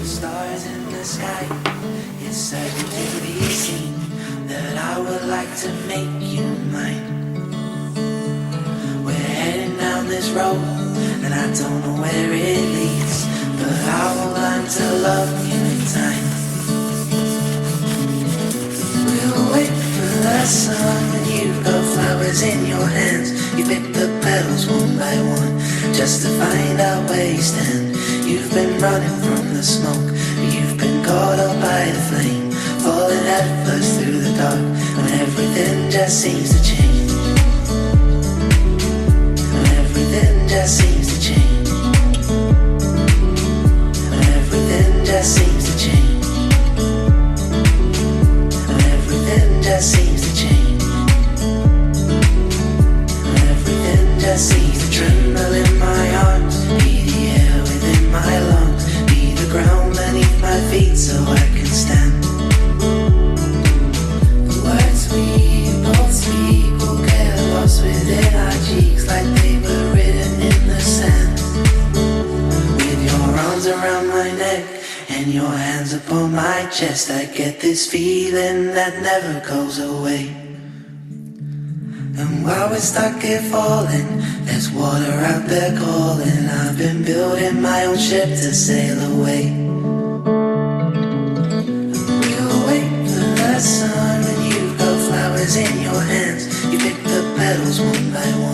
stars in the sky. It's certain to be seen that I would like to make you mine. We're heading down this road, and I don't know where it leads, but I will learn to love you in time. We'll wait for the sun when you've got flowers in your hands. You pick the petals one by one, just to find out where you stand. You've been running from the smoke, but you've been caught up by the flame, falling headfirst through the dark, when everything just seems to change. When everything just seems to change. When everything just seems to change. When everything just seems to change. When everything just seems to tremble in my arms, be the air within my lungs, be the ground beneath my feet so I can stand. The words we both speak will get lost within our cheeks like they were written in the sand. With your arms around my neck and your hands upon my chest, I get this feeling that never goes away. And while we're stuck here falling, there's water out there calling. I've been building my own ship to sail away. And we'll wait for the sun when you've got flowers in your hands. You pick the petals one by one,